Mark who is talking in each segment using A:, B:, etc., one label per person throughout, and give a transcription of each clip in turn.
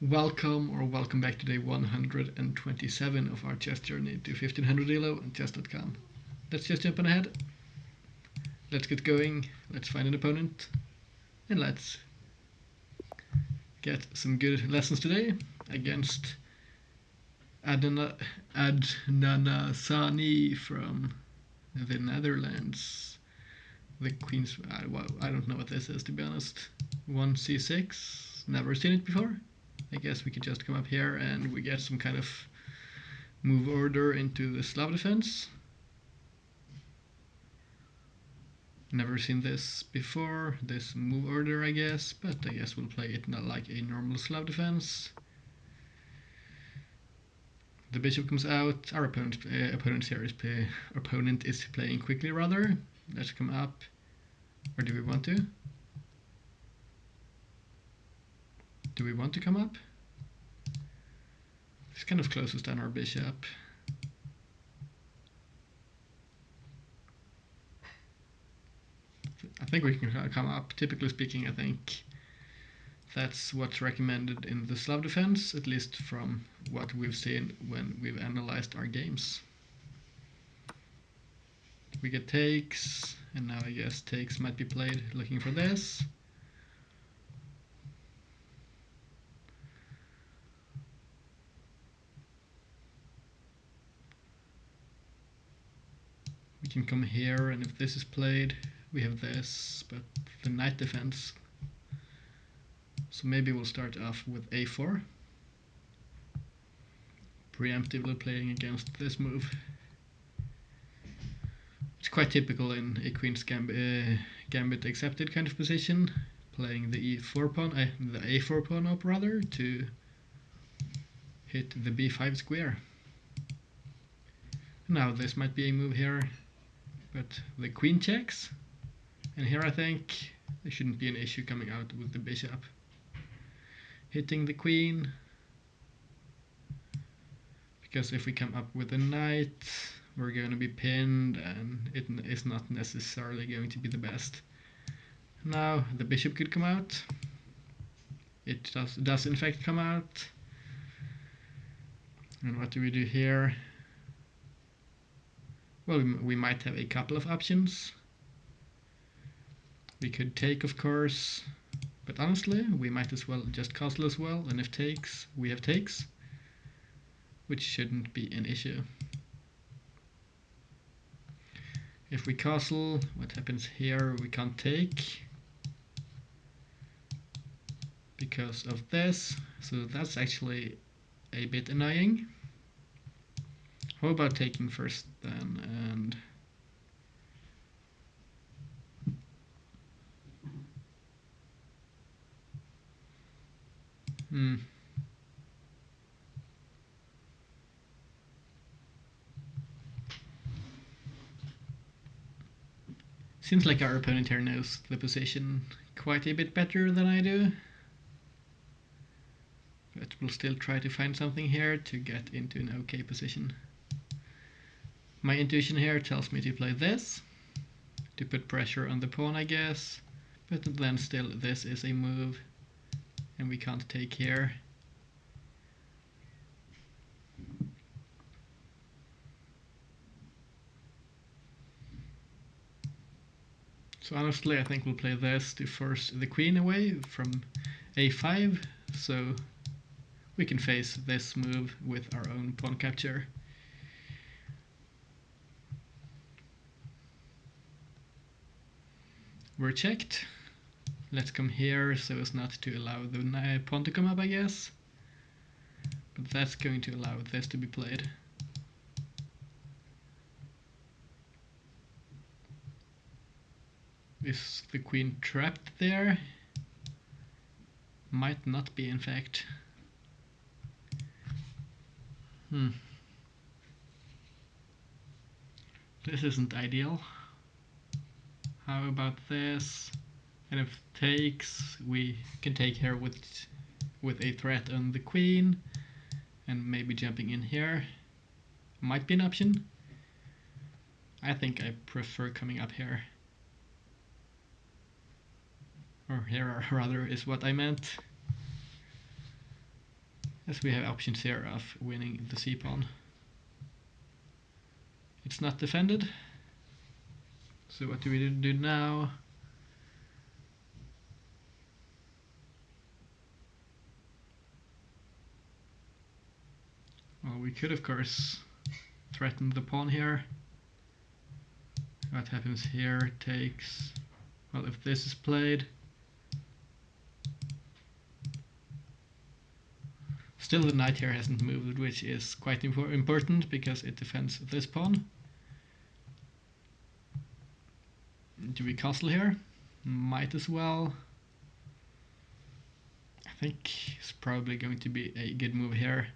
A: Welcome back to day 127 of our chess journey to 1500 ELO and chess.com. Let's just jump on ahead. Let's get going, let's find an opponent, and let's get some good lessons today against Adnana Sani from the Netherlands. The Queen's... I don't know what this is, to be honest. 1c6, never seen it before. I guess we could just come up here and we get some kind of move order into the Slav defense. Never seen this before, this move order I guess, but I guess we'll play it not like a normal Slav defense. The bishop comes out, our opponent is playing quickly rather. Let's come up, or do we want to? Do we want to come up? It's kind of closest on our bishop. I think we can come up. Typically speaking, I think that's what's recommended in the Slav defense, at least from what we've seen when we've analyzed our games. We get takes, and now I guess takes might be played looking for this. We can come here, and if this is played, we have this, but the knight defense. So maybe we'll start off with a4. Preemptively playing against this move. It's quite typical in a queen's gambit accepted kind of position, playing the e4 pawn, the a4 pawn up rather, to hit the b5 square. Now this might be a move here, but the queen checks, and here I think there shouldn't be an issue coming out with the bishop. Hitting the queen, because if we come up with a knight, we're going to be pinned, and it is not necessarily going to be the best. Now the bishop could come out. It does in fact come out. And what do we do here? Well, we might have a couple of options. We could take, of course, but honestly, we might as well just castle as well, and if takes, we have takes, which shouldn't be an issue. If we castle, what happens here? We can't take because of this, so that's actually a bit annoying. How about taking first then, and seems like our opponent here knows the position quite a bit better than I do. But we'll still try to find something here to get into an okay position. My intuition here tells me to play this, to put pressure on the pawn I guess, but then still this is a move, and we can't take here. So honestly, I think we'll play this to force the queen away from a5, so we can face this move with our own pawn capture. We're checked. Let's come here so as not to allow the pawn to come up, I guess. But that's going to allow this to be played. Is the queen trapped there? Might not be, in fact. This isn't ideal. How about this? And if takes, we can take here with a threat on the queen, and maybe jumping in here might be an option. I think I prefer coming up here. Or here rather is what I meant. As we have options here of winning the c-pawn. It's not defended. So what do we do now? Well, we could of course threaten the pawn here. What happens here takes... Well, if this is played... Still the knight here hasn't moved, which is quite important because it defends this pawn. Do we castle here? Might as well. I think it's probably going to be a good move here.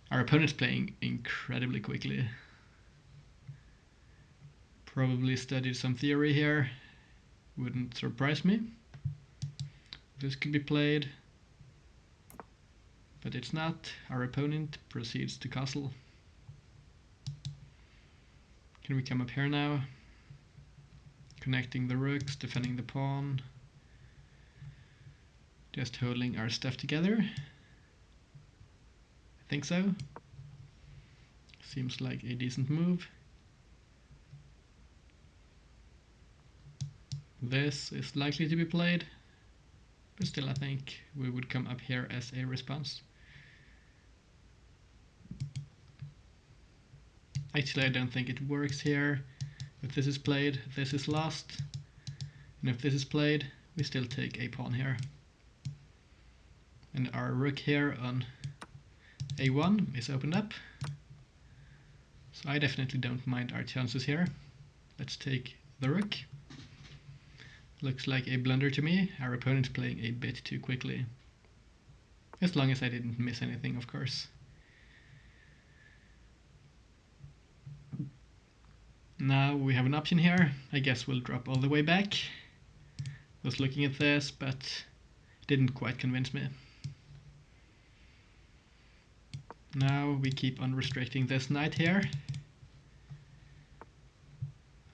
A: Our opponent's playing incredibly quickly. Probably studied some theory here. Wouldn't surprise me. This could be played. But it's not. Our opponent proceeds to castle. Can we come up here now? Connecting the rooks, defending the pawn. Just holding our stuff together. I think so. Seems like a decent move. This is likely to be played, but still I think we would come up here as a response. Actually, I don't think it works here. If this is played, this is lost. And if this is played, we still take a pawn here. And our rook here on a1 is opened up. So I definitely don't mind our chances here. Let's take the rook. Looks like a blunder to me. Our opponent's playing a bit too quickly. As long as I didn't miss anything, of course. Now we have an option here. I guess we'll drop all the way back. Was looking at this, but it didn't quite convince me. Now we keep on restricting this knight here.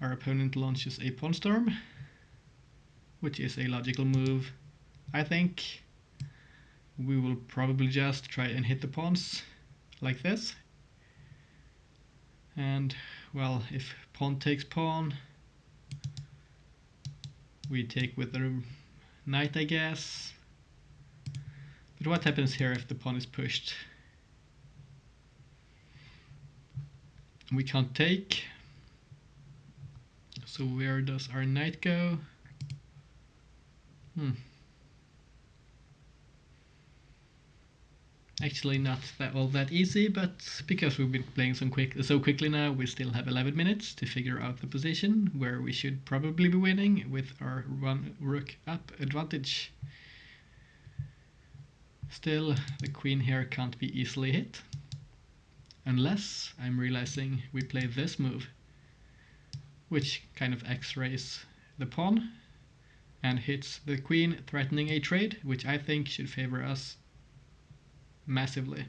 A: Our opponent launches a pawn storm, which is a logical move. I think we will probably just try and hit the pawns like this. And, well, if pawn takes pawn, we take with the knight, I guess. But what happens here if the pawn is pushed? We can't take. So where does our knight go? Actually not all that easy, but because we've been playing so quickly now, we still have 11 minutes to figure out the position where we should probably be winning with our one rook up advantage. Still, the queen here can't be easily hit, unless I'm realizing we play this move, which kind of x-rays the pawn and hits the queen, threatening a trade, which I think should favor us massively.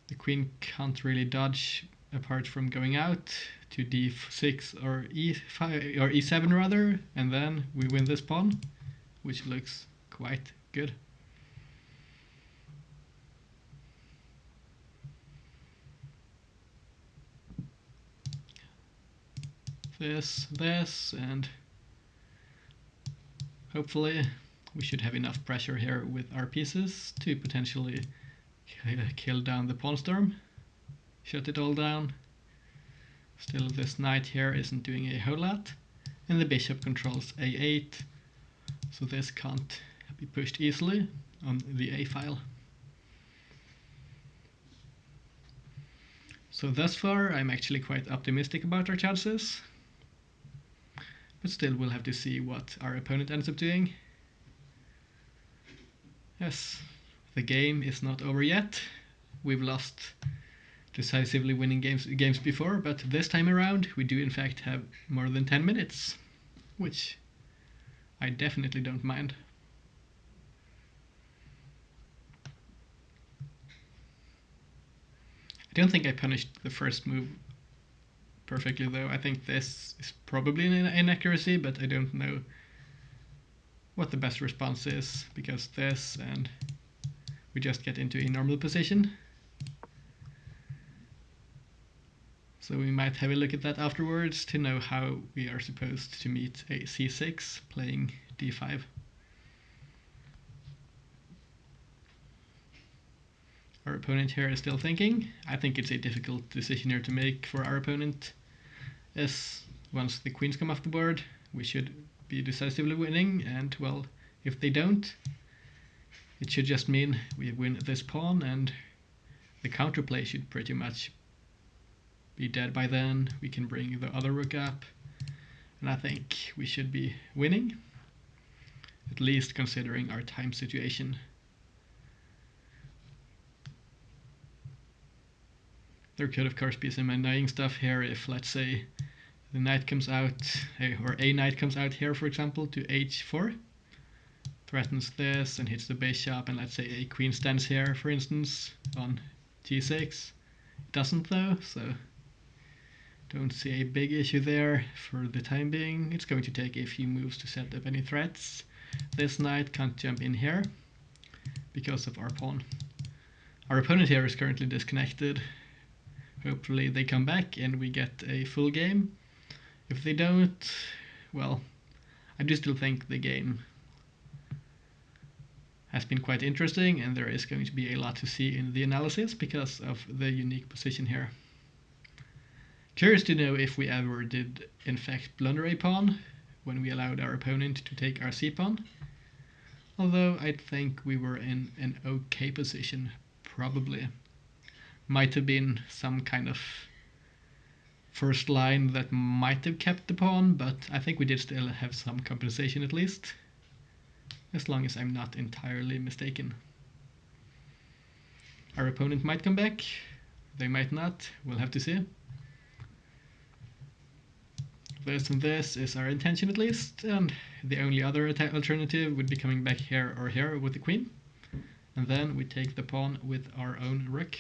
A: The queen can't really dodge apart from going out to d6 or e5 or e7 rather, and then we win this pawn, which looks quite good. This, and hopefully we should have enough pressure here with our pieces to potentially kill down the pawn storm, shut it all down. Still, this knight here isn't doing a whole lot, and the bishop controls a8, so this can't be pushed easily on the a file. So thus far I'm actually quite optimistic about our chances, but still we'll have to see what our opponent ends up doing. Yes, the game is not over yet. We've lost decisively winning games before, but this time around we do in fact have more than 10 minutes, which I definitely don't mind. I don't think I punished the first move perfectly though. I think this is probably an inaccuracy, but I don't know what the best response is, because this and we just get into a normal position. So we might have a look at that afterwards to know how we are supposed to meet a c6 playing d5. Our opponent here is still thinking. I think it's a difficult decision here to make for our opponent, as once the queens come off the board, we should be decisively winning, and well, if they don't, it should just mean we win this pawn, and the counterplay should pretty much be dead by then. We can bring the other rook up, and I think we should be winning, at least considering our time situation. There could of course be some annoying stuff here if, let's say, the knight comes out, or a knight comes out here, for example, to h4, threatens this and hits the bishop, and let's say a queen stands here, for instance, on g6. It doesn't though, so don't see a big issue there for the time being. It's going to take a few moves to set up any threats. This knight can't jump in here because of our pawn. Our opponent here is currently disconnected. Hopefully they come back and we get a full game. If they don't, well, I do still think the game has been quite interesting, and there is going to be a lot to see in the analysis because of the unique position here. Curious to know if we ever did in fact blunder a pawn when we allowed our opponent to take our c-pawn. Although I think we were in an okay position, probably. Might have been some kind of first line that might have kept the pawn, but I think we did still have some compensation at least, as long as I'm not entirely mistaken. Our opponent might come back, they might not, we'll have to see. This and this is our intention at least, and the only other alternative would be coming back here or here with the queen, and then we take the pawn with our own rook.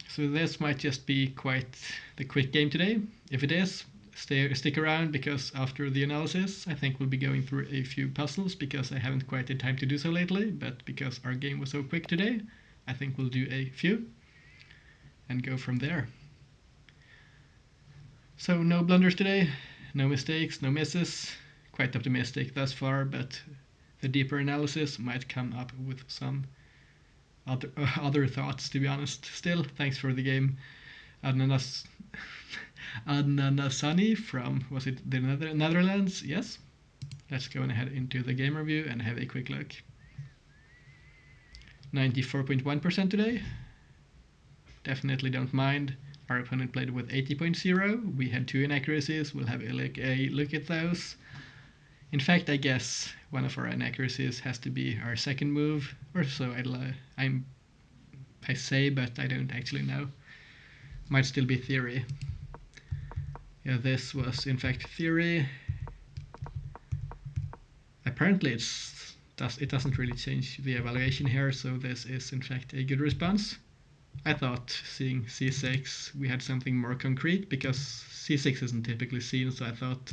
A: So this might just be quite the quick game today. If it is, stick around, because after the analysis I think we'll be going through a few puzzles, because I haven't quite had time to do so lately, but because our game was so quick today, I think we'll do a few and go from there. So no blunders today, no mistakes, no misses. Quite optimistic thus far, but the deeper analysis might come up with some other thoughts, to be honest. Still, thanks for the game, Adnanasani from, was it the Netherlands? Yes. Let's go ahead into the game review and have a quick look. 94.1% today. Definitely don't mind. Our opponent played with 80.0. We had 2 inaccuracies. We'll have a look at those. In fact, I guess one of our inaccuracies has to be our second move, or so I say, but I don't actually know. Might still be theory. Yeah, this was in fact theory. Apparently it doesn't really change the evaluation here, so this is in fact a good response. I thought seeing c6 we had something more concrete, because c6 isn't typically seen, so I thought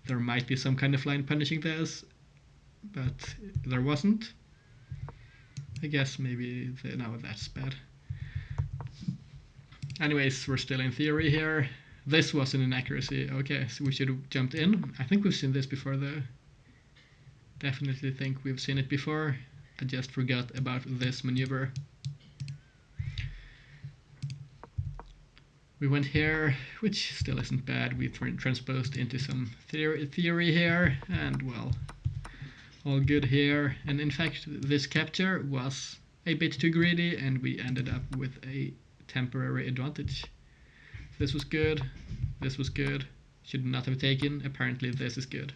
A: there might be some kind of line punishing this, but there wasn't. I guess maybe no, that's bad. Anyways, we're still in theory here. This was an inaccuracy. Okay, so we should have jumped in. I think we've seen this before though. Definitely think we've seen it before. I just forgot about this maneuver. We went here, which still isn't bad. We transposed into some theory here, and well, all good here. And in fact, this capture was a bit too greedy, and we ended up with a temporary advantage. This was good. This was good. Should not have taken. Apparently this is good.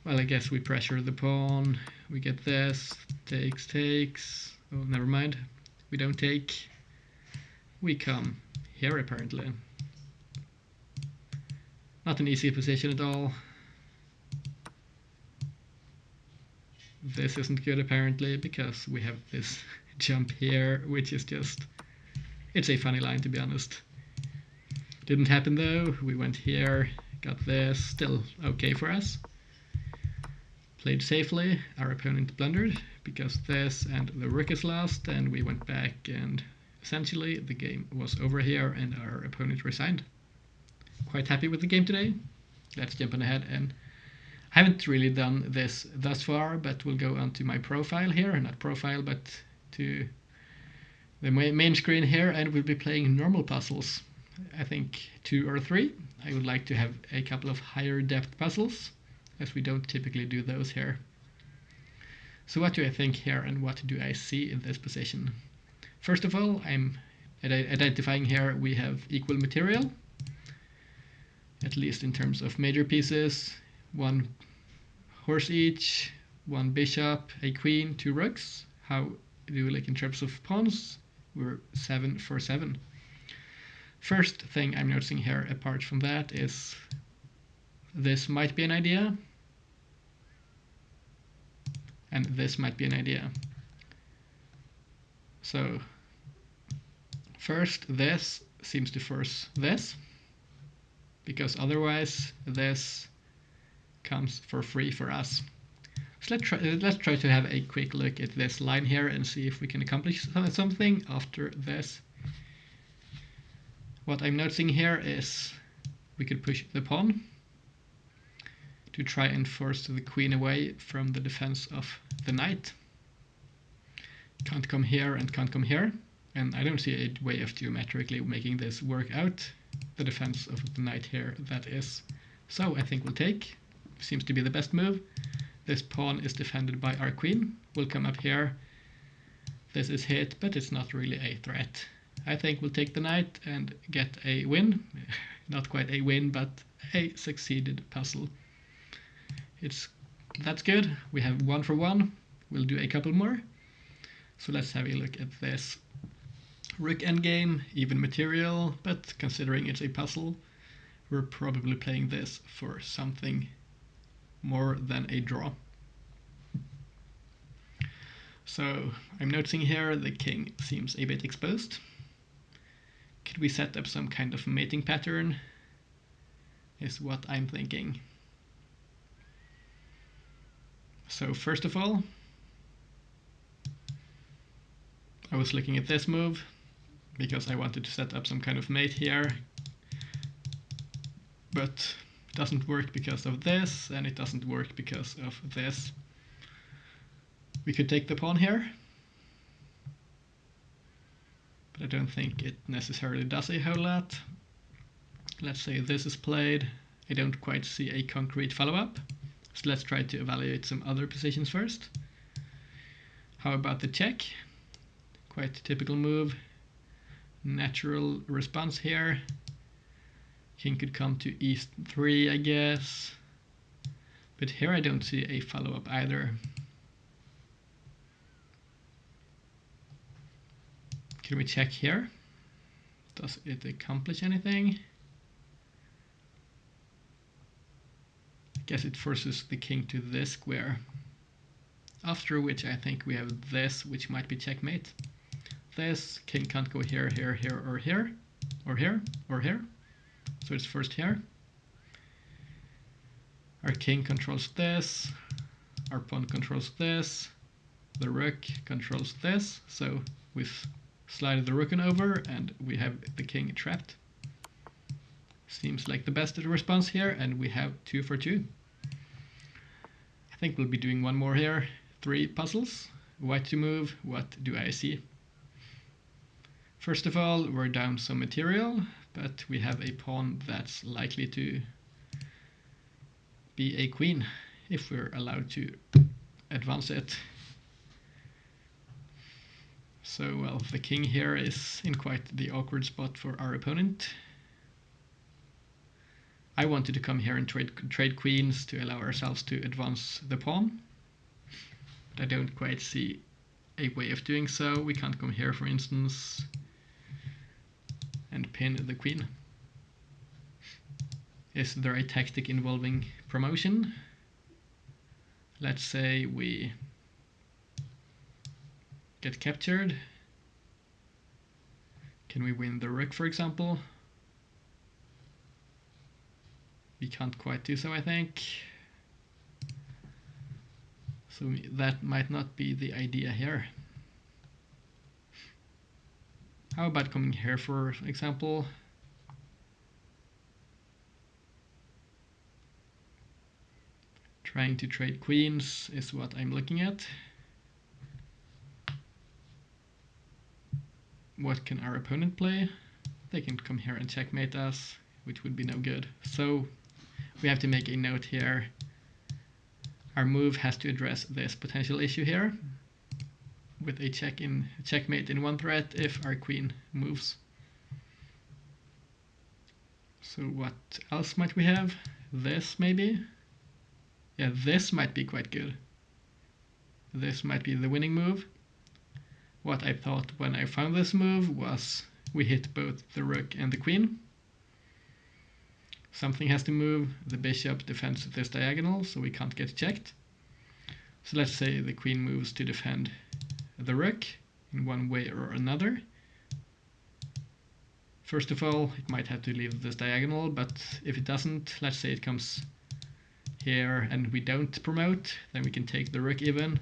A: Well, I guess we pressure the pawn. We get this. Takes. Oh, never mind. We don't take. We come here, apparently. Not an easy position at all. This isn't good, apparently, because we have this jump here, which is just... It's a funny line, to be honest. Didn't happen though. We went here, got this, still okay for us. played safely. Our opponent blundered because this and the rook is lost, and we went back, and essentially the game was over here and our opponent resigned. Quite happy with the game today. Let's jump on ahead, and I haven't really done this thus far, but we'll go onto my profile here, not profile, but to the main screen here, and we'll be playing normal puzzles. I think 2 or 3. I would like to have a couple of higher depth puzzles, as we don't typically do those here. So what do I think here, and what do I see in this position? First of all, I'm identifying here we have equal material, at least in terms of major pieces. 1 horse each, 1 bishop, a queen, 2 rooks. How do we look in terms of pawns? We're 7 for 7. First thing I'm noticing here, apart from that, is this might be an idea, and this might be an idea. So first, this seems to force this, because otherwise this comes for free for us. So let's try to have a quick look at this line here and see if we can accomplish something after this. What I'm noticing here is we could push the pawn to try and force the queen away from the defense of the knight. Can't come here and can't come here, and I don't see a way of geometrically making this work out. The defense of the knight here, that is. So I think we'll take. Seems to be the best move. This pawn is defended by our queen. We'll come up here. This is hit, but it's not really a threat. I think we'll take the knight and get a win. Not quite a win, but a succeeded puzzle. That's good. We have 1 for 1. We'll do a couple more. So let's have a look at this. Rook endgame, even material, but considering it's a puzzle, we're probably playing this for something more than a draw. So I'm noticing here the king seems a bit exposed. Could we set up some kind of mating pattern? Is what I'm thinking. So first of all, I was looking at this move because I wanted to set up some kind of mate here, but it doesn't work because of this, and it doesn't work because of this. We could take the pawn here, but I don't think it necessarily does a whole lot. Let's say this is played. I don't quite see a concrete follow-up, so let's try to evaluate some other positions first. How about the check? Quite a typical move. Natural response here. King could come to e3, I guess. But here I don't see a follow-up either. Can we check here? Does it accomplish anything? I guess it forces the king to this square. After which I think we have this, which might be checkmate. This, king can't go here, here, here, or here, or here, or here. So it's first here. Our king controls this. Our pawn controls this. The rook controls this. So we've slided the rook on over, and we have the king trapped. Seems like the best response here, and we have 2 for 2. I think we'll be doing one more here. 3 puzzles. White to move. What do I see? First of all, we're down some material, but we have a pawn that's likely to be a queen if we're allowed to advance it. So, well, the king here is in quite the awkward spot for our opponent. I wanted to come here and trade queens to allow ourselves to advance the pawn, but I don't quite see a way of doing so. We can't come here, for instance, and pin the queen. Is there a tactic involving promotion? Let's say we get captured. Can we win the rook, for example? We can't quite do so, I think. So that might not be the idea here. How about coming here, for example? Trying to trade queens is what I'm looking at. What can our opponent play? They can come here and checkmate us, which would be no good. So we have to make a note here. Our move has to address this potential issue here with a checkmate in one threat if our queen moves. So what else might we have? This maybe? Yeah, this might be quite good. This might be the winning move. What I thought when I found this move was we hit both the rook and the queen. Something has to move. The bishop defends this diagonal, so we can't get checked. So let's say the queen moves to defend the rook in one way or another. First of all, it might have to leave this diagonal, but if it doesn't, let's say it comes here and we don't promote, then we can take the rook even,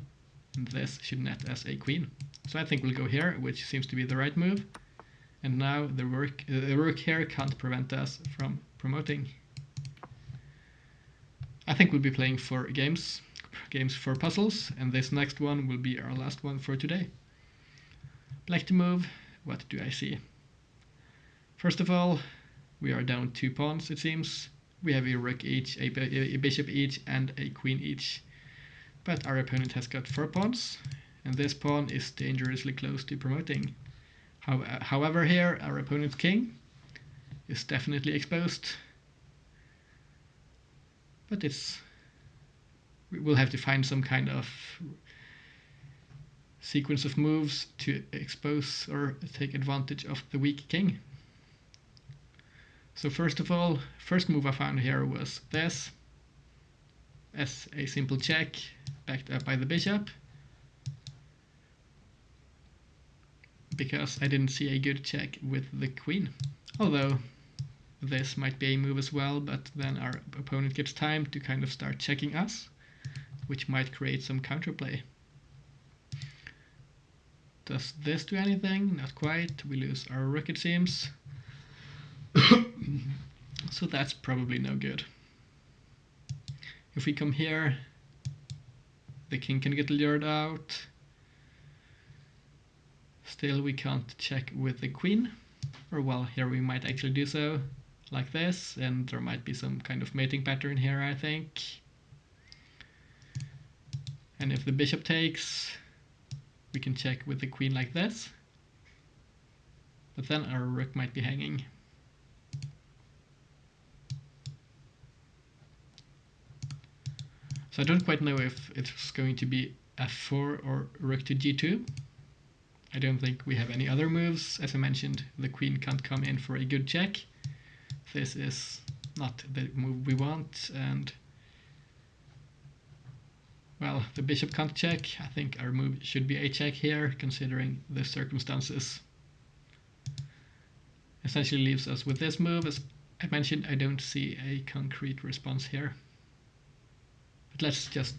A: and this should net as a queen. So I think we'll go here, which seems to be the right move. And now the rook here can't prevent us from promoting. I think we'll be playing 4 games for puzzles, and this next one will be our last one for today. Black to move. What do I see? First of all, we are down 2 pawns, it seems. We have a rook each, a bishop each, and a queen each. But our opponent has got 4 pawns, and this pawn is dangerously close to promoting. However, here our opponent's king is definitely exposed. But we'll have to find some kind of sequence of moves to expose or take advantage of the weak king. So first of all, first move I found here was this, as a simple check, backed up by the bishop, because I didn't see a good check with the queen. Although this might be a move as well, but then our opponent gets time to kind of start checking us, which might create some counterplay. Does this do anything? Not quite. We lose our rook, it seems. So that's probably no good. If we come here, the king can get lured out. Still, we can't check with the queen. Or well, here we might actually do so, like this, and there might be some kind of mating pattern here, I think. And if the bishop takes, we can check with the queen like this. But then our rook might be hanging. So I don't quite know if it's going to be f4 or rook to g2. I don't think we have any other moves. As I mentioned, the queen can't come in for a good check. This is not the move we want, and well, the bishop can't check. I think our move should be a check here, considering the circumstances. Essentially leaves us with this move. As I mentioned, I don't see a concrete response here. But let's just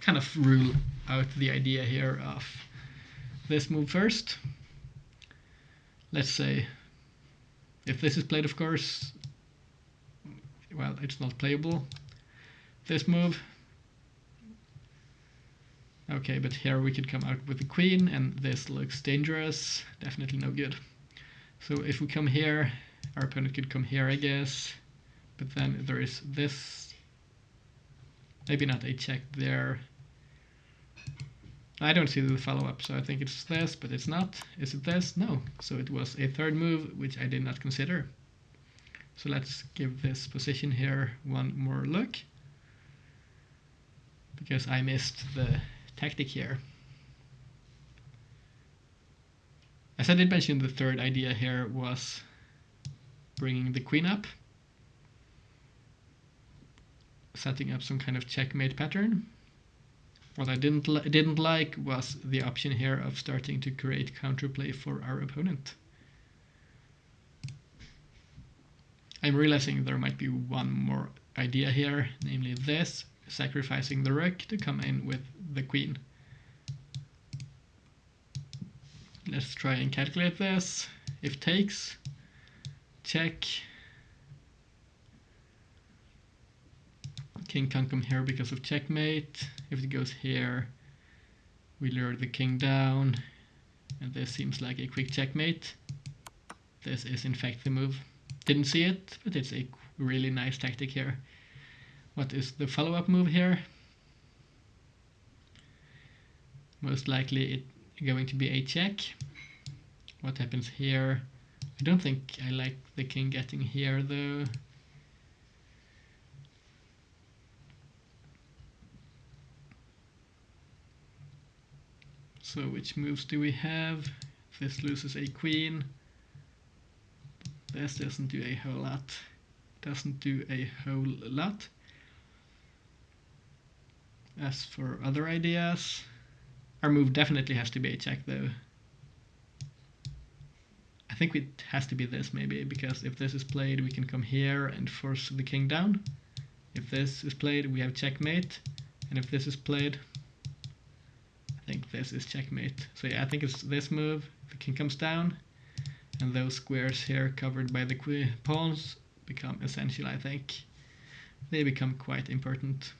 A: kind of rule out the idea here of this move first. Let's say, if this is played, of course, well, it's not playable. This move. Okay, but here we could come out with the queen, and this looks dangerous. Definitely no good. So if we come here, our opponent could come here, I guess. But then there is this. Maybe not a check there. I don't see the follow-up, so I think it's this, but it's not. Is it this? No. So it was a third move, which I did not consider. So let's give this position here one more look, because I missed the tactic here. As I did mention, the third idea here was bringing the queen up, setting up some kind of checkmate pattern. What I didn't like was the option here of starting to create counterplay for our opponent. I'm realizing there might be one more idea here, namely this. sacrificing the rook to come in with the queen. Let's try and calculate this. If takes, check. King can't come here because of checkmate. If it goes here, we lure the king down, and this seems like a quick checkmate. This is in fact the move. Didn't see it, but it's a really nice tactic here. What is the follow-up move here? Most likely it's going to be a check. What happens here? I don't think I like the king getting here though. So which moves do we have? This loses a queen. This doesn't do a whole lot. Doesn't do a whole lot. As for other ideas, our move definitely has to be a check though. I think it has to be this maybe, because if this is played we can come here and force the king down. If this is played we have checkmate, and if this is played I think this is checkmate. So yeah, I think it's this move. The king comes down, and those squares here covered by the pawns become essential, I think. They become quite important.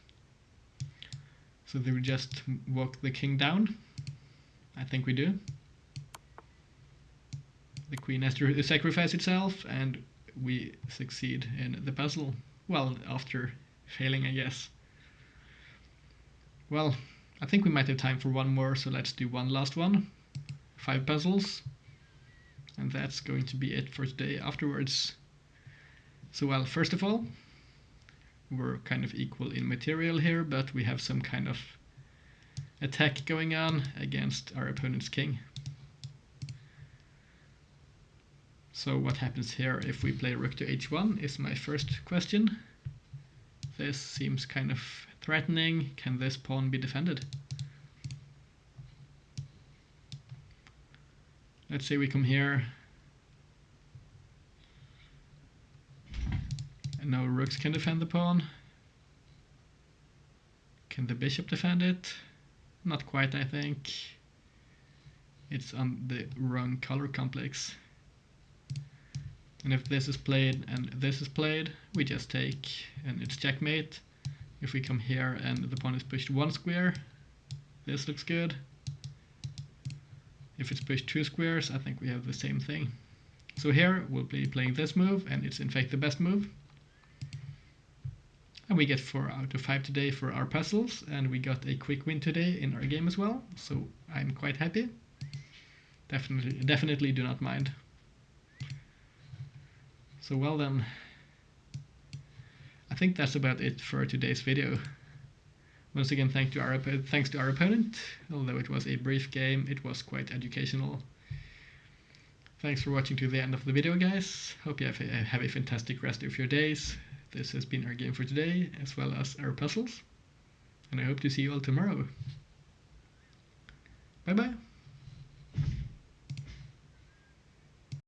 A: So they will just walk the king down. I think we do. The queen has to sacrifice itself, and we succeed in the puzzle. Well, after failing, I guess. Well, I think we might have time for one more, so let's do one last one. 5 puzzles. And that's going to be it for today afterwards. So well, first of all, we're kind of equal in material here, but we have some kind of attack going on against our opponent's king. So what happens here if we play rook to h1 is my first question. This seems kind of threatening. Can this pawn be defended? Let's say we come here. And no rooks can defend the pawn. Can the bishop defend it? Not quite, I think. It's on the wrong color complex. And if this is played and this is played, we just take, and it's checkmate. If we come here and the pawn is pushed 1 square, this looks good. If it's pushed 2 squares, I think we have the same thing. So here we'll be playing this move, and it's in fact the best move. And we get 4 out of 5 today for our puzzles, and we got a quick win today in our game as well, so I'm quite happy. Definitely do not mind. So well then, I think that's about it for today's video. Once again, thanks to our opponent. Although it was a brief game, it was quite educational. Thanks for watching to the end of the video, guys. Hope you have a fantastic rest of your days. This has been our game for today, as well as our puzzles. And I hope to see you all tomorrow. Bye bye.